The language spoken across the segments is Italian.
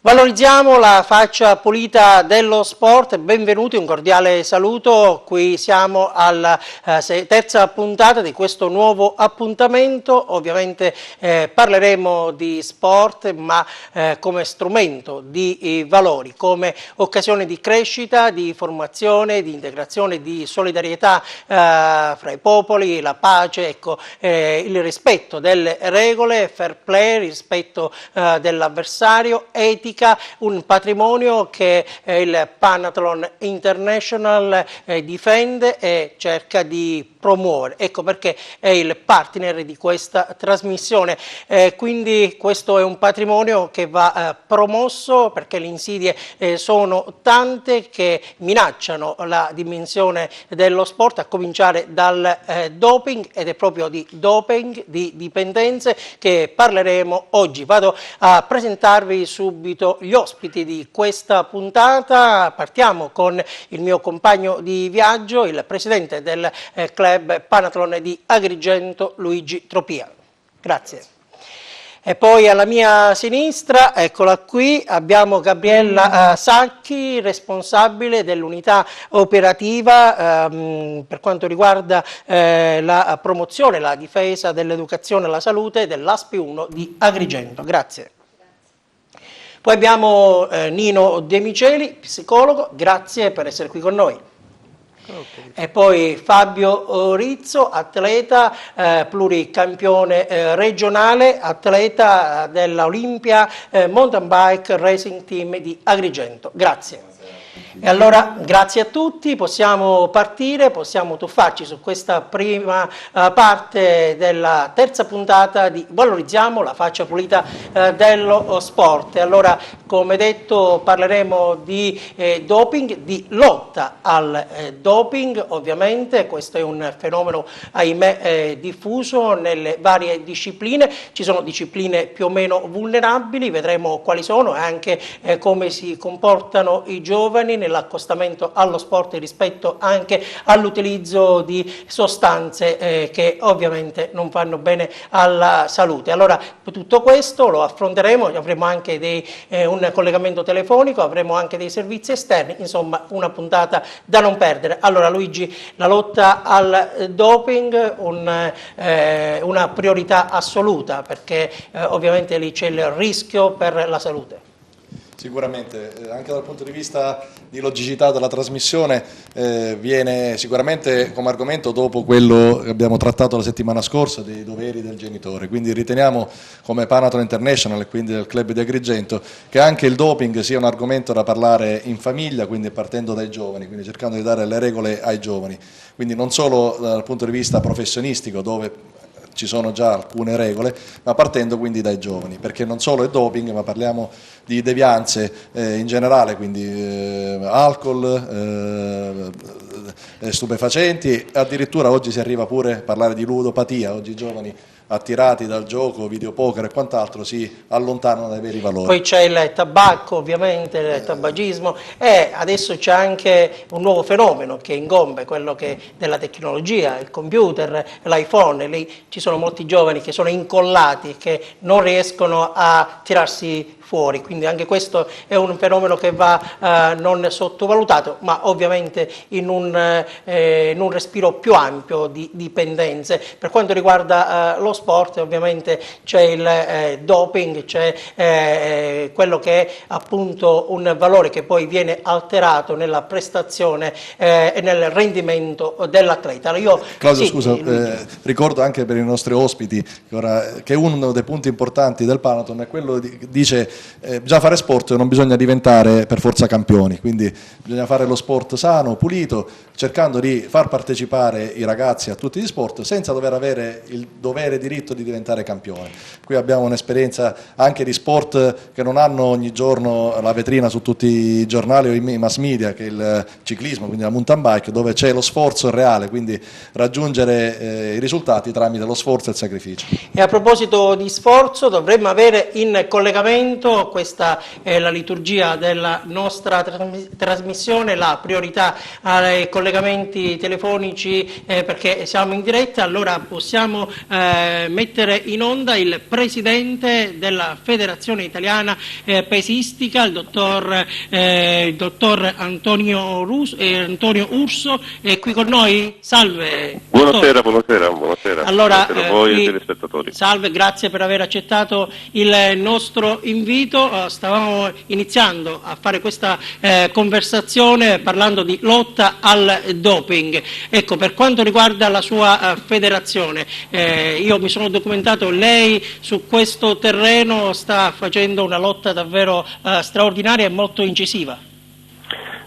Valorizziamo la faccia pulita dello sport, benvenuti, un cordiale saluto, qui siamo alla terza puntata di questo nuovo appuntamento, ovviamente parleremo di sport ma come strumento di valori, come occasione di crescita, di formazione, di integrazione, di solidarietà fra i popoli, la pace, ecco, il rispetto delle regole, fair play, rispetto dell'avversario, etica, un patrimonio che il Panathlon International difende e cerca di promuovere. Ecco perché è il partner di questa trasmissione. Quindi questo è un patrimonio che va promosso perché le insidie sono tante che minacciano la dimensione dello sport, a cominciare dal doping, ed è proprio di doping, di dipendenze che parleremo oggi. Vado a presentarvi subito gli ospiti di questa puntata. Partiamo con il mio compagno di viaggio, il presidente del club Panathlon di Agrigento, Luigi Tropia. Grazie. E poi alla mia sinistra, eccola qui, abbiamo Gabriella Sacchi, responsabile dell'unità operativa per quanto riguarda la promozione, la difesa dell'educazione alla salute dell'ASPI 1 di Agrigento. Grazie. Poi abbiamo Nino De Miceli, psicologo, grazie per essere qui con noi. E poi Fabio Rizzo, atleta pluricampione regionale, atleta della Olimpia Mountain Bike Racing Team di Agrigento. Grazie. E allora grazie a tutti, possiamo partire, possiamo tuffarci su questa prima parte della terza puntata di Valorizziamo la faccia pulita dello sport. E allora, come detto, parleremo di doping, di lotta al doping. Ovviamente questo è un fenomeno, ahimè, diffuso nelle varie discipline. Ci sono discipline più o meno vulnerabili, vedremo quali sono e anche come si comportano i giovani nell'accostamento allo sport rispetto anche all'utilizzo di sostanze che ovviamente non fanno bene alla salute. Allora tutto questo lo affronteremo, avremo anche un collegamento telefonico, avremo anche dei servizi esterni, insomma una puntata da non perdere. Allora Luigi, la lotta al doping una priorità assoluta perché ovviamente lì c'è il rischio per la salute. Sicuramente, anche dal punto di vista di logicità della trasmissione viene sicuramente come argomento dopo quello che abbiamo trattato la settimana scorsa dei doveri del genitore, quindi riteniamo come Panathlon International e quindi del club di Agrigento che anche il doping sia un argomento da parlare in famiglia, quindi partendo dai giovani, quindi cercando di dare le regole ai giovani, quindi non solo dal punto di vista professionistico dove ci sono già alcune regole, ma partendo quindi dai giovani, perché non solo è doping, ma parliamo di devianze in generale, quindi alcol, stupefacenti, addirittura oggi si arriva pure a parlare di ludopatia, oggi i giovani attirati dal gioco, videopoker e quant'altro si allontanano dai veri valori. Poi c'è il tabacco, ovviamente, il tabagismo, e adesso c'è anche un nuovo fenomeno che ingombe, quello della tecnologia, il computer, l'iPhone. Lì ci sono molti giovani che sono incollati, che non riescono a tirarsi fuori, quindi anche questo è un fenomeno che va non sottovalutato, ma ovviamente in un respiro più ampio di dipendenze. Per quanto riguarda lo sport, ovviamente c'è il doping, c'è quello che è appunto un valore che poi viene alterato nella prestazione e nel rendimento dell'atleta. Claudio, sì, scusa, ricordo anche per i nostri ospiti che uno dei punti importanti del Panathlon è quello dice già fare sport non bisogna diventare per forza campioni, quindi bisogna fare lo sport sano, pulito, cercando di far partecipare i ragazzi a tutti gli sport senza dover avere il dovere e diritto di diventare campione. Qui abbiamo un'esperienza anche di sport che non hanno ogni giorno la vetrina su tutti i giornali o i mass media, che è il ciclismo, quindi la mountain bike, dove c'è lo sforzo reale, quindi raggiungere i risultati tramite lo sforzo e il sacrificio. E a proposito di sforzo, dovremmo avere in collegamento, questa è la liturgia della nostra trasmissione, la priorità ai collegamenti telefonici perché siamo in diretta. Allora possiamo mettere in onda il presidente della Federazione Italiana Pesistica, il dottor Antonio Urso, è qui con noi. Salve. Buonasera. Allora, buonasera a voi e ai telespettatori. Salve, grazie per aver accettato il nostro invito. Stavamo iniziando a fare questa conversazione parlando di lotta al doping. Ecco, per quanto riguarda la sua federazione, io mi sono documentato, lei su questo terreno sta facendo una lotta davvero straordinaria e molto incisiva.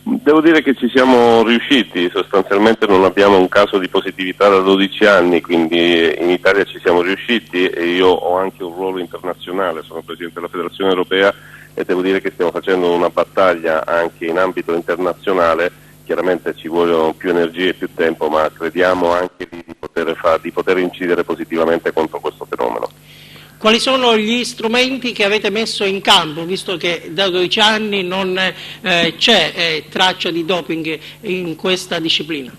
Devo dire che ci siamo riusciti, sostanzialmente non abbiamo un caso di positività da 12 anni, quindi in Italia ci siamo riusciti e io ho anche un ruolo internazionale, sono Presidente della Federazione Europea e devo dire che stiamo facendo una battaglia anche in ambito internazionale. Chiaramente ci vogliono più energie e più tempo, ma crediamo anche di poter incidere positivamente contro questo fenomeno. Quali sono gli strumenti che avete messo in campo, visto che da 12 anni non c'è traccia di doping in questa disciplina?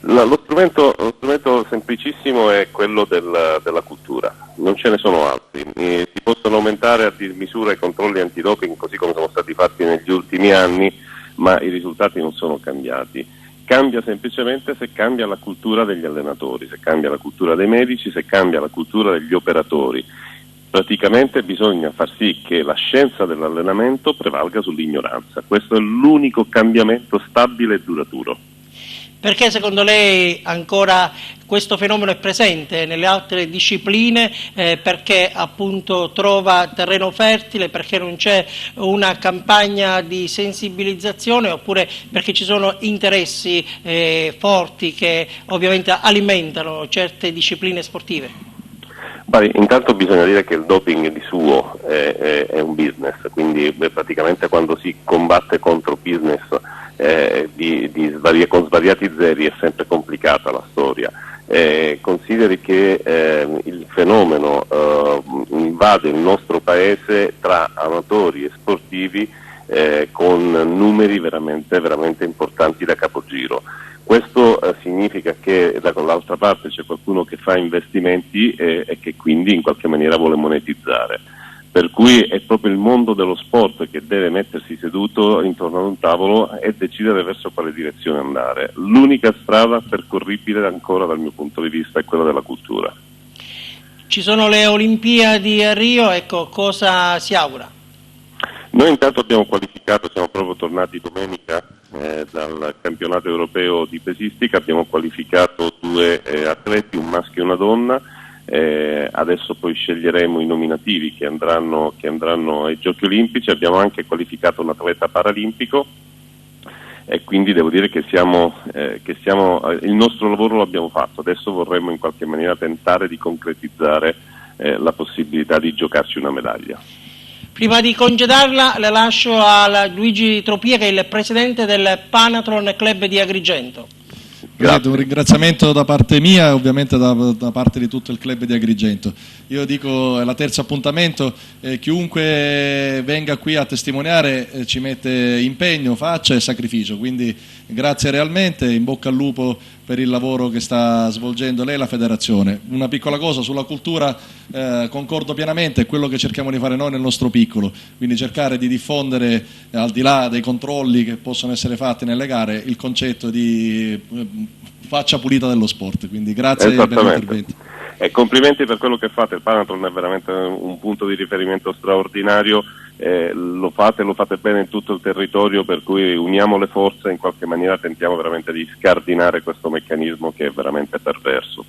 Lo strumento semplicissimo è quello della cultura, non ce ne sono altri. Si possono aumentare a dismisura i controlli antidoping così come sono stati fatti negli ultimi anni, ma i risultati non sono cambiati. Cambia semplicemente se cambia la cultura degli allenatori, se cambia la cultura dei medici, se cambia la cultura degli operatori. Praticamente bisogna far sì che la scienza dell'allenamento prevalga sull'ignoranza. Questo è l'unico cambiamento stabile e duraturo. Perché secondo lei ancora questo fenomeno è presente nelle altre discipline? Perché appunto trova terreno fertile, perché non c'è una campagna di sensibilizzazione, oppure perché ci sono interessi forti che ovviamente alimentano certe discipline sportive? Intanto bisogna dire che il doping di suo è un business, quindi praticamente quando si combatte contro business con svariati zeri è sempre complicata la storia. Consideri che il fenomeno invade il nostro paese tra amatori e sportivi con numeri veramente, veramente importanti da capogiro. Questo significa che dall'altra parte c'è qualcuno che fa investimenti e che quindi in qualche maniera vuole monetizzare. Per cui è proprio il mondo dello sport che deve mettersi seduto intorno ad un tavolo e decidere verso quale direzione andare. L'unica strada percorribile ancora dal mio punto di vista è quella della cultura. Ci sono le Olimpiadi a Rio, ecco, cosa si augura? Noi intanto abbiamo qualificato, siamo proprio tornati domenica dal campionato europeo di pesistica, abbiamo qualificato 2 atleti, un maschio e una donna. Adesso poi sceglieremo i nominativi che andranno ai Giochi Olimpici. Abbiamo anche qualificato un atleta paralimpico e quindi devo dire che il nostro lavoro l'abbiamo fatto. Adesso vorremmo in qualche maniera tentare di concretizzare la possibilità di giocarci una medaglia. Prima di congedarla le lascio a Luigi Tropia, che è il presidente del Panathlon Club di Agrigento. Grazie. Un ringraziamento da parte mia e ovviamente da parte di tutto il club di Agrigento. Io dico, è la terzo appuntamento, chiunque venga qui a testimoniare ci mette impegno, faccia e sacrificio, quindi grazie realmente, in bocca al lupo per il lavoro che sta svolgendo lei e la federazione. Una piccola cosa sulla cultura, concordo pienamente, è quello che cerchiamo di fare noi nel nostro piccolo, quindi cercare di diffondere, al di là dei controlli che possono essere fatti nelle gare, il concetto di faccia pulita dello sport, quindi grazie per l'intervento. E complimenti per quello che fate, il Panathlon è veramente un punto di riferimento straordinario, lo fate bene in tutto il territorio, per cui uniamo le forze e in qualche maniera tentiamo veramente di scardinare questo meccanismo che è veramente perverso.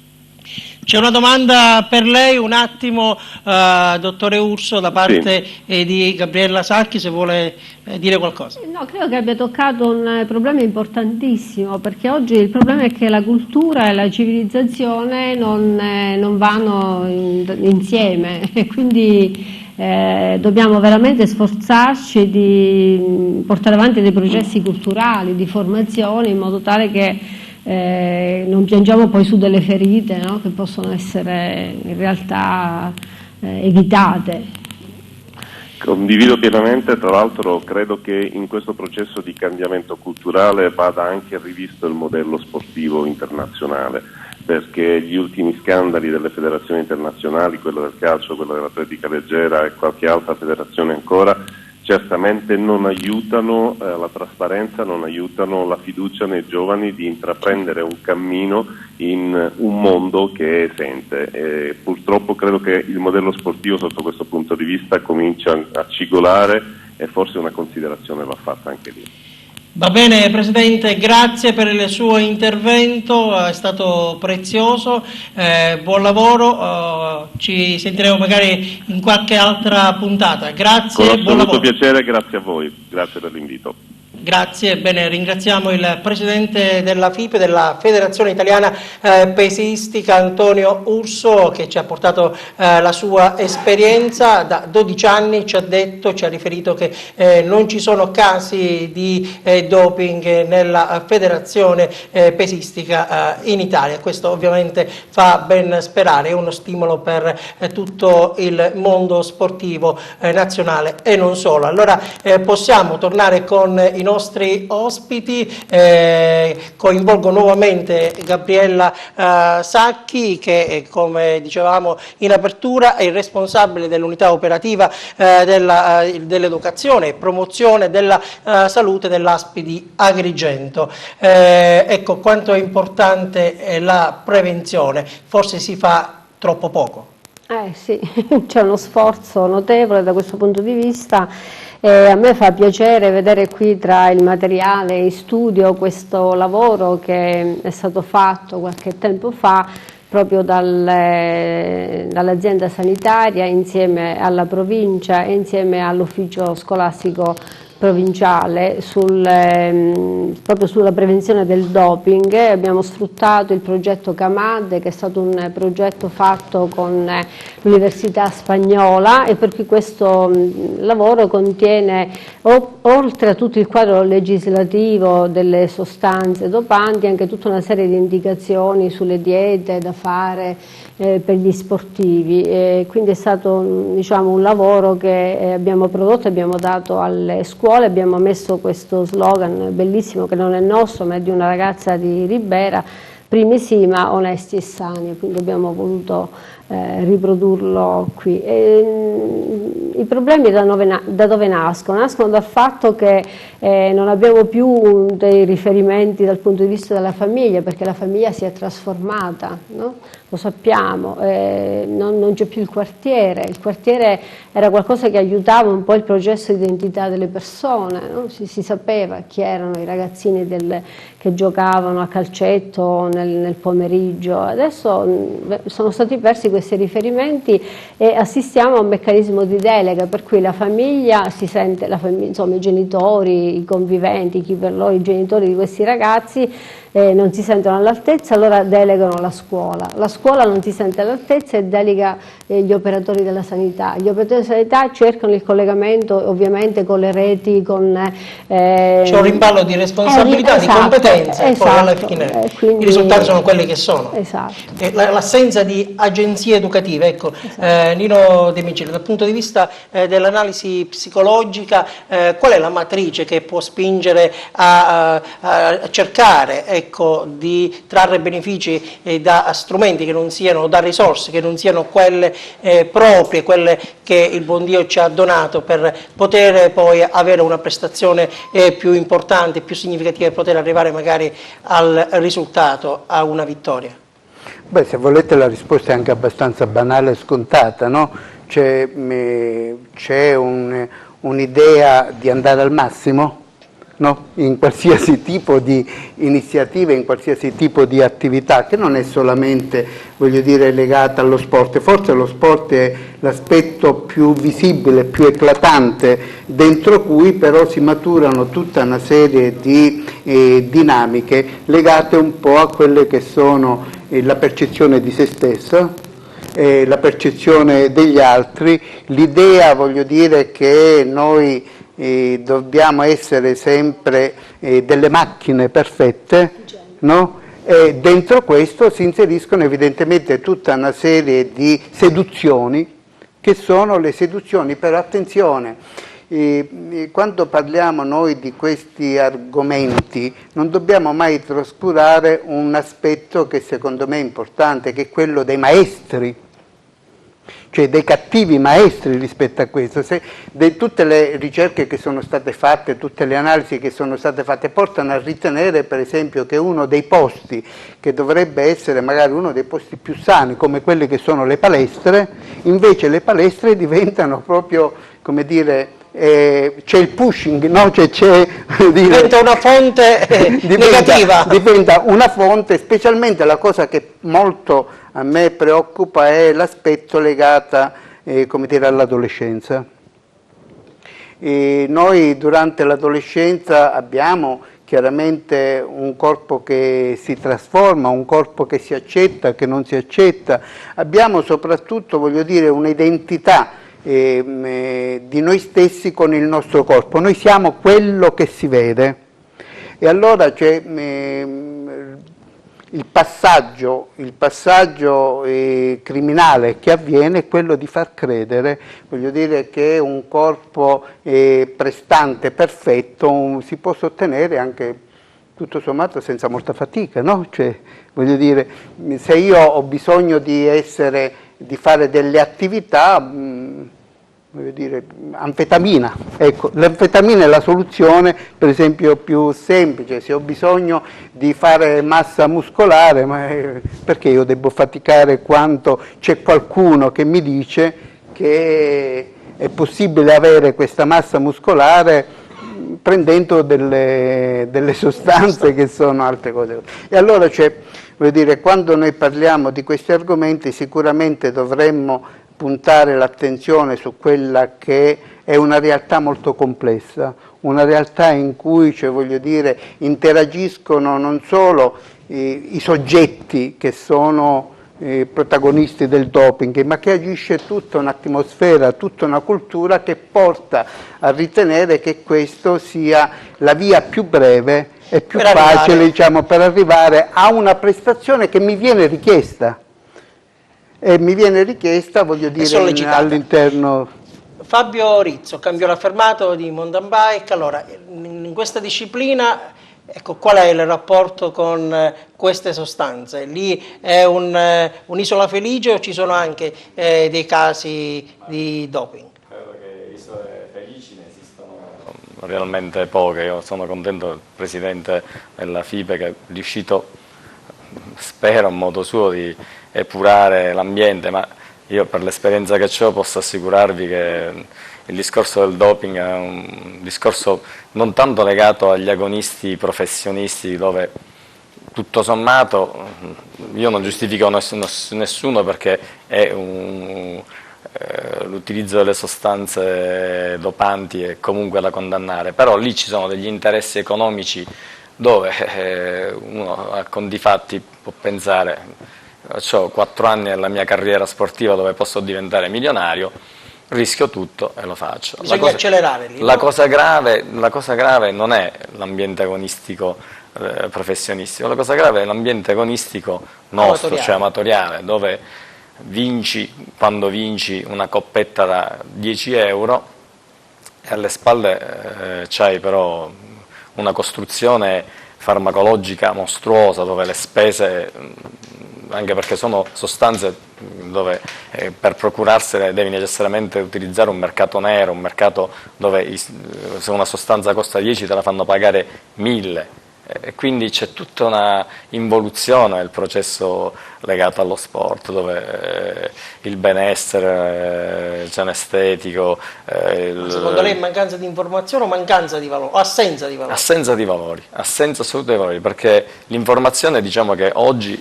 C'è una domanda per lei, un attimo, dottore Urso, da parte di Gabriella Sacchi, se vuole dire qualcosa. No, credo che abbia toccato un problema importantissimo, perché oggi il problema è che la cultura e la civilizzazione non vanno insieme e quindi dobbiamo veramente sforzarci di portare avanti dei processi culturali, di formazione, in modo tale che non piangiamo poi su delle ferite, no? Che possono essere in realtà evitate. Condivido pienamente, tra l'altro credo che in questo processo di cambiamento culturale vada anche rivisto il modello sportivo internazionale. perché gli ultimi scandali delle federazioni internazionali, quello del calcio, quello dell'atletica leggera e qualche altra federazione ancora, certamente non aiutano la trasparenza, non aiutano la fiducia nei giovani di intraprendere un cammino in un mondo che è esente. Purtroppo credo che il modello sportivo sotto questo punto di vista comincia a cigolare e forse una considerazione va fatta anche lì. Va bene Presidente, grazie per il suo intervento, è stato prezioso, buon lavoro, ci sentiremo magari in qualche altra puntata. Grazie, con buon lavoro. assoluto piacere, grazie a voi, grazie per l'invito. Grazie, bene, ringraziamo il Presidente della FIPE, della Federazione Italiana Pesistica, Antonio Urso, che ci ha portato la sua esperienza. Da 12 anni ci ha riferito che non ci sono casi di doping nella Federazione Pesistica in Italia. Questo ovviamente fa ben sperare, è uno stimolo per tutto il mondo sportivo nazionale e non solo. Allora possiamo tornare con i nostri ospiti, coinvolgo nuovamente Gabriella Sacchi che come dicevamo in apertura è il responsabile dell'unità operativa dell'educazione e promozione della salute dell'ASPI di Agrigento. Ecco quanto è importante la prevenzione, forse si fa troppo poco. Sì, c'è uno sforzo notevole da questo punto di vista. A me fa piacere vedere qui tra il materiale in studio questo lavoro che è stato fatto qualche tempo fa proprio dall'azienda sanitaria insieme alla provincia e insieme all'ufficio scolastico provinciale proprio sulla prevenzione del doping. Abbiamo sfruttato il progetto CAMAD, che è stato un progetto fatto con l'Università Spagnola, e per cui questo lavoro contiene, oltre a tutto il quadro legislativo delle sostanze dopanti, anche tutta una serie di indicazioni sulle diete da fare per gli sportivi. Quindi è stato, diciamo, un lavoro che abbiamo prodotto, abbiamo dato alle scuole. Abbiamo messo questo slogan bellissimo che non è nostro ma è di una ragazza di Ribera: primi sì ma onesti e sani, quindi abbiamo voluto riprodurlo qui. I problemi da dove nascono? Nascono dal fatto che non abbiamo più dei riferimenti dal punto di vista della famiglia, perché la famiglia si è trasformata, no? Lo sappiamo, non c'è più il quartiere era qualcosa che aiutava un po' il processo di identità delle persone, no? Si sapeva chi erano i ragazzini che giocavano a calcetto nel pomeriggio. Adesso sono stati persi questi riferimenti e assistiamo a un meccanismo di delega per cui la famiglia si sente, insomma i genitori, i conviventi, chi per loro i genitori di questi ragazzi non si sentono all'altezza, allora delegano la scuola non si sente all'altezza e delega gli operatori della sanità. Gli operatori della sanità cercano il collegamento ovviamente con le reti, c'è un rimpallo di responsabilità, esatto, di competenze, esatto, poi alla fine quindi, i risultati sono quelli che sono. Esatto. L'assenza di agenzie educative, ecco, esatto. Nino De Miceli, dal punto di vista dell'analisi psicologica, qual è la matrice che può spingere a cercare, ecco, di trarre benefici da strumenti che non siano, da risorse che non siano quelle proprie, quelle che il buon Dio ci ha donato, per poter poi avere una prestazione più importante, più significativa e poter arrivare magari al risultato, a una vittoria? Beh, se volete la risposta è anche abbastanza banale e scontata, no? C'è un'idea di andare al massimo, no? In qualsiasi tipo di iniziativa, in qualsiasi tipo di attività, che non è solamente, voglio dire, legata allo sport. Forse lo sport è l'aspetto più visibile, più eclatante, dentro cui però si maturano tutta una serie di dinamiche legate un po' a quelle che sono la percezione di se stesso, la percezione degli altri, l'idea, voglio dire, che noi dobbiamo essere sempre delle macchine perfette, no? E dentro questo si inseriscono evidentemente tutta una serie di seduzioni che sono le seduzioni, però attenzione, quando parliamo noi di questi argomenti non dobbiamo mai trascurare un aspetto che secondo me è importante, che è quello dei maestri, cioè dei cattivi maestri rispetto a questo. Tutte le ricerche che sono state fatte, tutte le analisi che sono state fatte portano a ritenere per esempio che uno dei posti che dovrebbe essere magari uno dei posti più sani, come quelli che sono le palestre, invece le palestre diventano proprio, come dire, c'è il pushing, no? Diventa una fonte negativa. Diventa una fonte, specialmente la cosa che molto a me preoccupa è l'aspetto legato come dire, all'adolescenza. Noi durante l'adolescenza abbiamo chiaramente un corpo che si trasforma, un corpo che si accetta, che non si accetta, abbiamo soprattutto, voglio dire, un'identità di noi stessi con il nostro corpo, noi siamo quello che si vede e allora c'è il passaggio criminale che avviene è quello di far credere, voglio dire, che un corpo prestante, perfetto, si può ottenere anche tutto sommato senza molta fatica, no? Cioè, voglio dire, se io ho bisogno di fare delle attività, voglio dire, anfetamina, ecco, l'anfetamina è la soluzione per esempio più semplice. Se ho bisogno di fare massa muscolare, ma perché io devo faticare quanto c'è qualcuno che mi dice che è possibile avere questa massa muscolare prendendo delle sostanze che sono altre cose. E allora voglio dire, quando noi parliamo di questi argomenti sicuramente dovremmo puntare l'attenzione su quella che è una realtà molto complessa, una realtà in cui, voglio dire, interagiscono non solo i soggetti che sono protagonisti del doping, ma che agisce tutta un'atmosfera, tutta una cultura che porta a ritenere che questo sia la via più breve e più facile, diciamo, per arrivare a una prestazione che mi viene richiesta. E mi viene richiesta, voglio dire, all'interno. Fabio Rizzo, campione affermato di mountain bike. Allora, in questa disciplina, ecco, qual è il rapporto con queste sostanze? Lì è un'isola felice o ci sono anche dei casi di doping? Credo che isole felici ne esistono realmente poche. Io sono contento del presidente della FIPE che è riuscito, spero in modo suo, di epurare l'ambiente, ma io per l'esperienza che ho posso assicurarvi che il discorso del doping è un discorso non tanto legato agli agonisti professionisti, dove tutto sommato io non giustifico nessuno, perché è l'utilizzo delle sostanze dopanti è comunque da condannare, però lì ci sono degli interessi economici dove uno a conti fatti può pensare: ho 4 anni nella mia carriera sportiva dove posso diventare milionario, rischio tutto e lo faccio. Bisogna accelerare lì. La cosa grave non è l'ambiente agonistico professionistico, la cosa grave è l'ambiente agonistico nostro, cioè amatoriale, dove quando vinci una coppetta da 10 euro e alle spalle c'hai però una costruzione farmacologica mostruosa, dove le spese, anche perché sono sostanze dove per procurarsele devi necessariamente utilizzare un mercato nero, un mercato dove se una sostanza costa 10 te la fanno pagare 1000, e quindi c'è tutta una involuzione del processo legato allo sport, dove il benessere estetico. Secondo lei mancanza di informazione o mancanza di valore? O assenza di valori? Assenza di valori, assenza assoluta di valori, perché l'informazione, diciamo che oggi,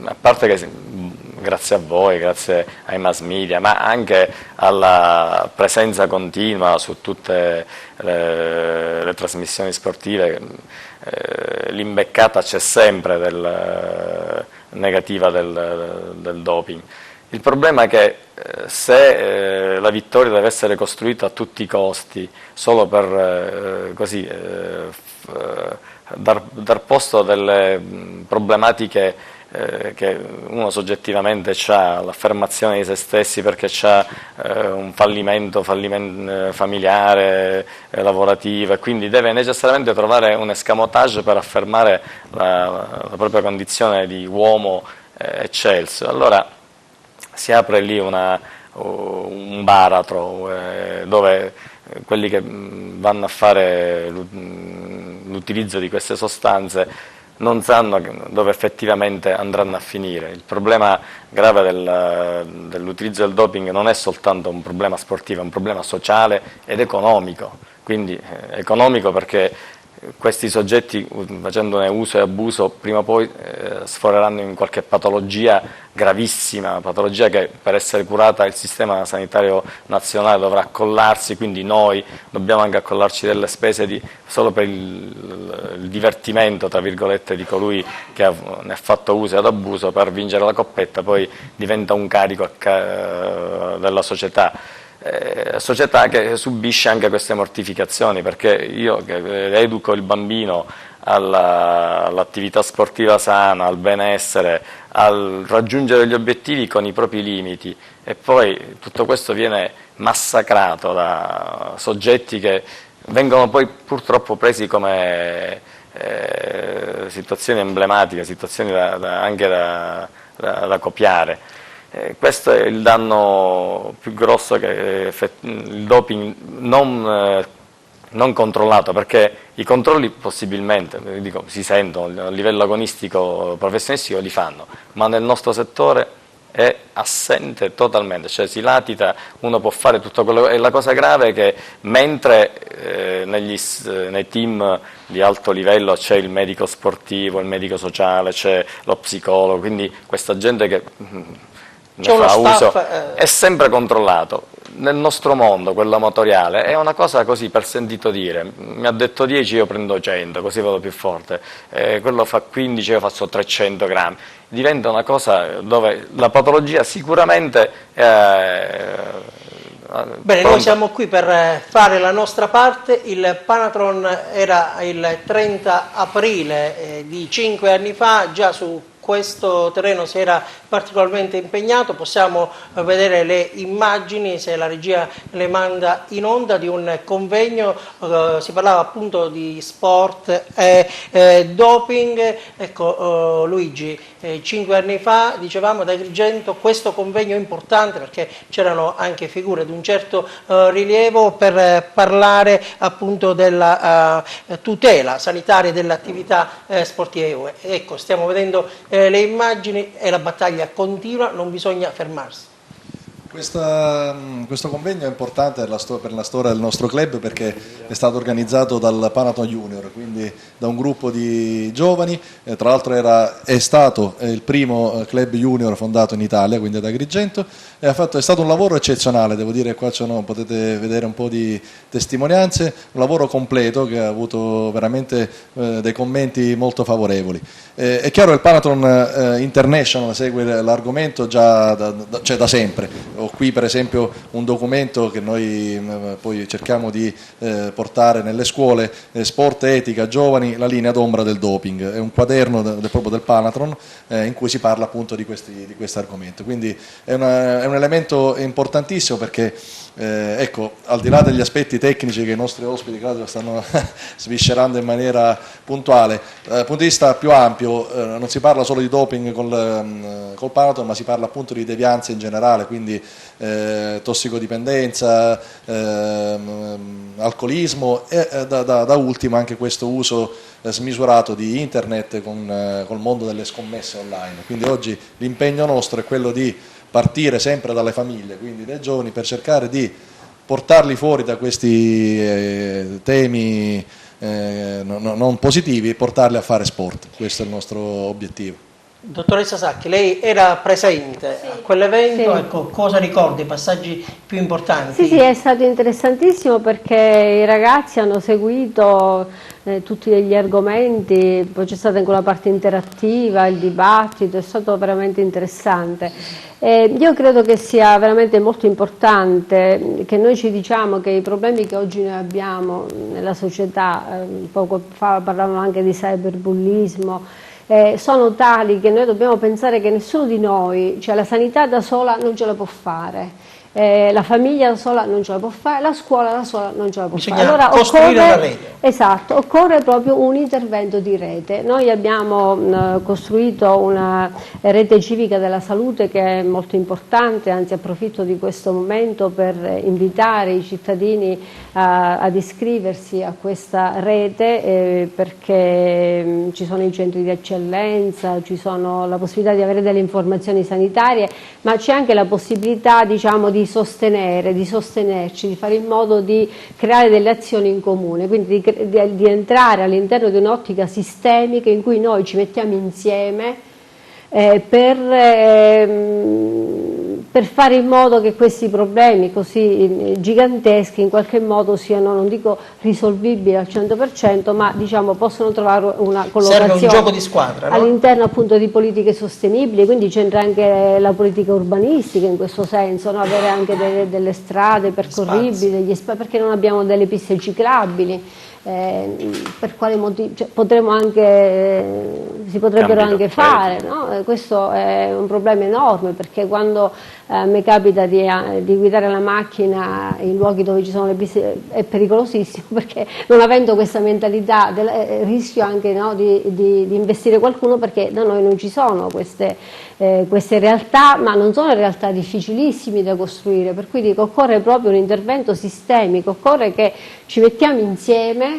a parte che grazie a voi, grazie ai mass media, ma anche alla presenza continua su tutte le trasmissioni sportive, l'imbeccata c'è sempre negativa del doping. Il problema è che se la vittoria deve essere costruita a tutti i costi, solo per dar posto a delle problematiche che uno soggettivamente ha l'affermazione di se stessi perché ha un fallimento familiare, lavorativo, e quindi deve necessariamente trovare un escamotage per affermare la propria condizione di uomo eccelso. Allora si apre lì un baratro dove quelli che vanno a fare l'utilizzo di queste sostanze non sanno dove effettivamente andranno a finire. Il problema grave dell'utilizzo del doping non è soltanto un problema sportivo, è un problema sociale ed economico. Quindi economico perché questi soggetti, facendone uso e abuso, prima o poi sforeranno in qualche patologia gravissima, patologia che per essere curata il sistema sanitario nazionale dovrà accollarsi, quindi noi dobbiamo anche accollarci delle spese solo per il divertimento, tra virgolette, di colui che ne ha fatto uso ed abuso per vincere la coppetta, poi diventa un carico della società. Società che subisce anche queste mortificazioni, perché io che educo il bambino all'attività sportiva sana, al benessere, al raggiungere gli obiettivi con i propri limiti, e poi tutto questo viene massacrato da soggetti che vengono poi purtroppo presi come situazioni emblematiche, situazioni anche da copiare. Questo è il danno più grosso che il doping non controllato, perché i controlli possibilmente si sentono a livello agonistico professionistico, li fanno, ma nel nostro settore è assente totalmente, cioè si latita, uno può fare tutto quello, e la cosa grave è che mentre nei team di alto livello c'è il medico sportivo, il medico sociale, c'è lo psicologo, quindi questa gente che ne fa uso è sempre controllato. Nel nostro mondo, quello amatoriale, è una cosa così per sentito dire, mi ha detto 10, io prendo 100, così vado più forte, quello fa 15, io faccio 300 grammi, diventa una cosa dove la patologia sicuramente Bene, noi siamo qui per fare la nostra parte. Il Panathlon era il 30 aprile di 5 anni fa, già su questo terreno si era particolarmente impegnato. Possiamo vedere le immagini, se la regia le manda in onda, di un convegno, si parlava appunto di sport e doping. Ecco, Luigi, 5 anni fa, dicevamo, ad Agrigento, questo convegno importante perché c'erano anche figure di un certo rilievo per parlare appunto della tutela sanitaria dell'attività sportiva. Ecco, stiamo vedendo le immagini e la battaglia continua, non bisogna fermarsi. Questo convegno è importante per la storia del nostro club, perché è stato organizzato dal Panathlon Junior, quindi da un gruppo di giovani, tra l'altro è stato il primo club junior fondato in Italia, quindi ad Agrigento, e è stato un lavoro eccezionale, devo dire, qua potete vedere un po' di testimonianze, un lavoro completo che ha avuto veramente dei commenti molto favorevoli. È chiaro che il Panathlon International segue l'argomento già da sempre. Ho qui per esempio un documento che noi poi cerchiamo di portare nelle scuole, Sport e Etica Giovani, la linea d'ombra del doping. È un quaderno proprio del Panathlon in cui si parla appunto di questo argomento. Quindi è un elemento importantissimo, perché ecco, al di là degli aspetti tecnici che i nostri ospiti stanno sviscerando in maniera puntuale, dal punto di vista più ampio non si parla solo di doping col Panathlon, ma si parla appunto di devianze in generale, quindi tossicodipendenza, alcolismo e da ultimo anche questo uso smisurato di internet col mondo delle scommesse online. Quindi oggi l'impegno nostro è quello di partire sempre dalle famiglie, quindi dai giovani, per cercare di portarli fuori da questi temi non positivi e portarli a fare sport. Questo è il nostro obiettivo. Dottoressa Sacchi, lei era presente a quell'evento, sì. Ecco, cosa ricordi, i passaggi più importanti? Sì, è stato interessantissimo perché i ragazzi hanno seguito tutti gli argomenti, poi c'è stata anche una parte interattiva, il dibattito, è stato veramente interessante. Io credo che sia veramente molto importante che noi ci diciamo che i problemi che oggi noi abbiamo nella società, poco fa parlavamo anche di cyberbullismo, sono tali che noi dobbiamo pensare che nessuno di noi, cioè la sanità da sola non ce la può fare. La famiglia da sola non ce la può fare, la scuola da sola non ce la può Bisogna fare. Allora costruire una rete. Esatto, occorre proprio un intervento di rete. Noi abbiamo costruito una rete civica della salute che è molto importante, anzi approfitto di questo momento per invitare i cittadini ad iscriversi a questa rete perché ci sono i centri di eccellenza, ci sono la possibilità di avere delle informazioni sanitarie, ma c'è anche la possibilità, diciamo, di sostenerci, di fare in modo di creare delle azioni in comune, quindi di entrare all'interno di un'ottica sistemica in cui noi ci mettiamo insieme per fare in modo che questi problemi così giganteschi in qualche modo siano, non dico risolvibili al 100%, ma diciamo possono trovare una collocazione. Serve un gioco di squadra, no? All'interno appunto di politiche sostenibili, quindi c'entra anche la politica urbanistica in questo senso, no? Avere anche delle strade percorribili, perché non abbiamo delle piste ciclabili. Per quale motivo, cioè, si potrebbero anche fare, no? Questo è un problema enorme, perché quando mi capita di guidare la macchina in luoghi dove ci sono le piste è pericolosissimo, perché non avendo questa mentalità rischio anche, no, di investire qualcuno, perché da noi non ci sono queste realtà, ma non sono realtà difficilissime da costruire, per cui dico, occorre proprio un intervento sistemico, occorre che ci mettiamo insieme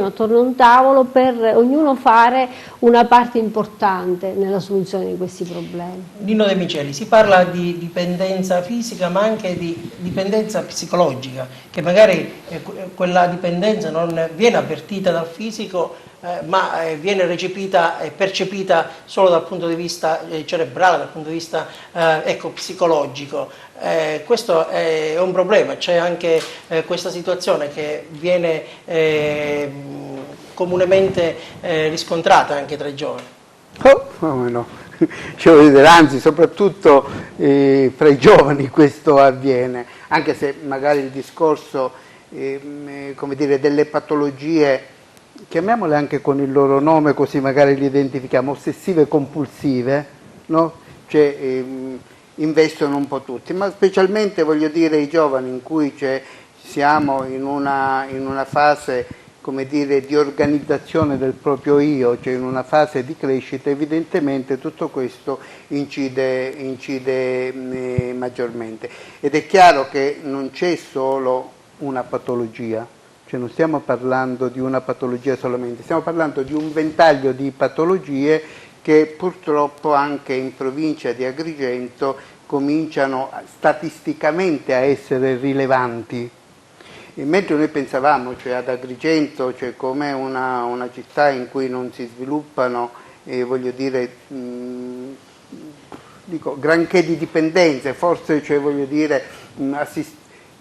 attorno a un tavolo per ognuno fare una parte importante nella soluzione di questi problemi. Nino De Micheli, si parla di dipendenza fisica ma anche di dipendenza psicologica, che magari quella dipendenza non viene avvertita dal fisico ma viene recepita e percepita solo dal punto di vista cerebrale, dal punto di vista psicologico. Questo è un problema, c'è anche questa situazione che viene comunemente riscontrata anche tra i giovani. No. Anzi, soprattutto fra i giovani questo avviene, anche se magari il discorso come dire, delle patologie, chiamiamole anche con il loro nome così magari li identifichiamo, ossessive compulsive, no? Cioè, investono un po' tutti, ma specialmente voglio dire i giovani in cui siamo in una fase, come dire, di organizzazione del proprio io, cioè in una fase di crescita, evidentemente tutto questo incide maggiormente. Ed è chiaro che non c'è solo una patologia, cioè non stiamo parlando di una patologia solamente, stiamo parlando di un ventaglio di patologie che purtroppo anche in provincia di Agrigento cominciano statisticamente a essere rilevanti. E mentre noi pensavamo, cioè, ad Agrigento, cioè, come una città in cui non si sviluppano, voglio dire, granché di dipendenze, forse, cioè, voglio dire,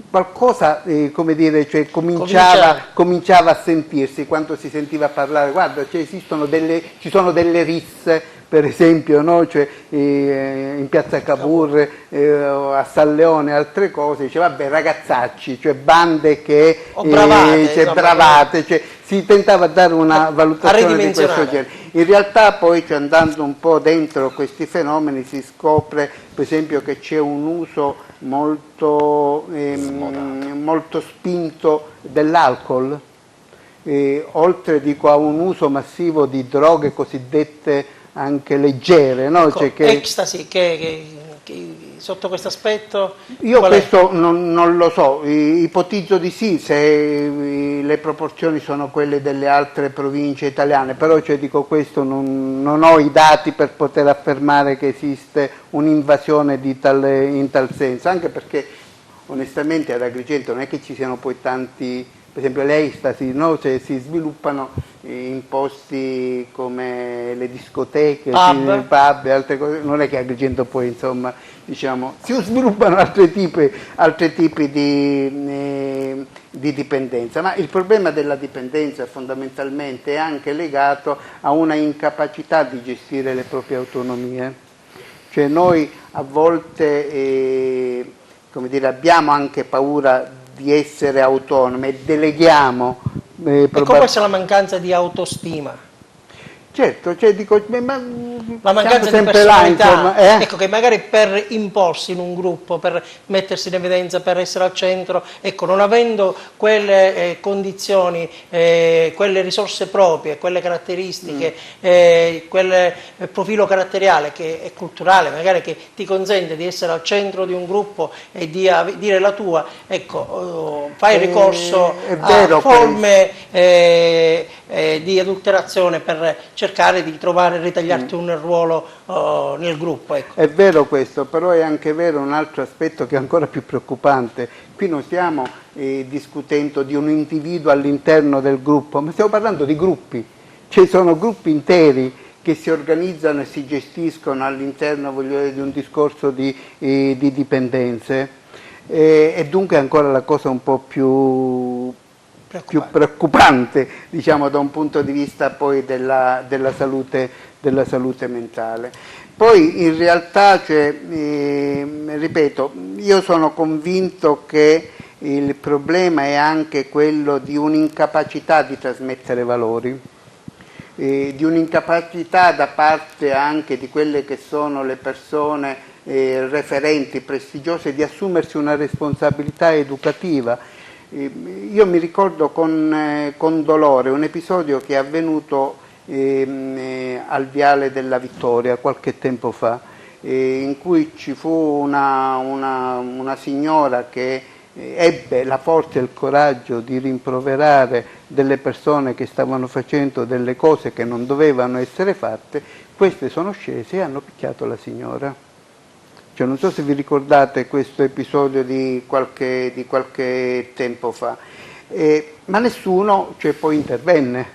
qualcosa, come dire, cioè, cominciava a sentirsi quando si sentiva parlare, guarda, cioè, ci sono delle risse, per esempio, no? Cioè, in piazza Cavour, a Salleone, altre cose, dice vabbè, ragazzacci, cioè bande che bravate, cioè, si tentava a dare una valutazione di questo genere. In realtà poi, cioè, andando un po' dentro questi fenomeni, si scopre per esempio che c'è un uso molto spinto dell'alcol, oltre a un uso massivo di droghe cosiddette anche leggere, no? Ecco, cioè ecstasy, che sotto questo aspetto? Io questo non lo so, ipotizzo di sì, se le proporzioni sono quelle delle altre province italiane, però cioè, dico questo, non ho i dati per poter affermare che esiste un'invasione in tal senso, anche perché onestamente ad Agrigento non è che ci siano poi tanti, per esempio le estasi, no? Cioè, si sviluppano in posti come le discoteche, pub e altre cose, non è che Agrigento poi insomma diciamo si sviluppano altri tipi di dipendenza, ma il problema della dipendenza fondamentalmente è anche legato a una incapacità di gestire le proprie autonomie, cioè noi a volte come dire, abbiamo anche paura di essere autonomi e deleghiamo. E come è la mancanza di autostima? Certo, cioè dico, ma La mancanza di sempre là, personalità, insomma, ecco, che magari per imporsi in un gruppo, per mettersi in evidenza, per essere al centro, ecco, non avendo quelle condizioni, quelle risorse proprie, quelle caratteristiche, quel profilo caratteriale che è culturale, magari che ti consente di essere al centro di un gruppo e di dire la tua, ecco, fai ricorso a forme di adulterazione per cercare di trovare, ritagliarti un ruolo nel gruppo. Ecco. È vero questo, però è anche vero un altro aspetto che è ancora più preoccupante. Qui non stiamo discutendo di un individuo all'interno del gruppo, ma stiamo parlando di gruppi. Ci sono gruppi interi che si organizzano e si gestiscono all'interno, voglio dire, di un discorso di dipendenze, e dunque è ancora la cosa un po' più preoccupante, diciamo, da un punto di vista poi della salute mentale. Poi in realtà, ripeto, io sono convinto che il problema è anche quello di un'incapacità di trasmettere valori, di un'incapacità da parte anche di quelle che sono le persone referenti, prestigiose, di assumersi una responsabilità educativa. Io mi ricordo con dolore un episodio che è avvenuto al Viale della Vittoria qualche tempo fa, in cui ci fu una signora che ebbe la forza e il coraggio di rimproverare delle persone che stavano facendo delle cose che non dovevano essere fatte. Queste sono scese e hanno picchiato la signora. Cioè, non so se vi ricordate questo episodio di qualche tempo fa, ma nessuno poi intervenne,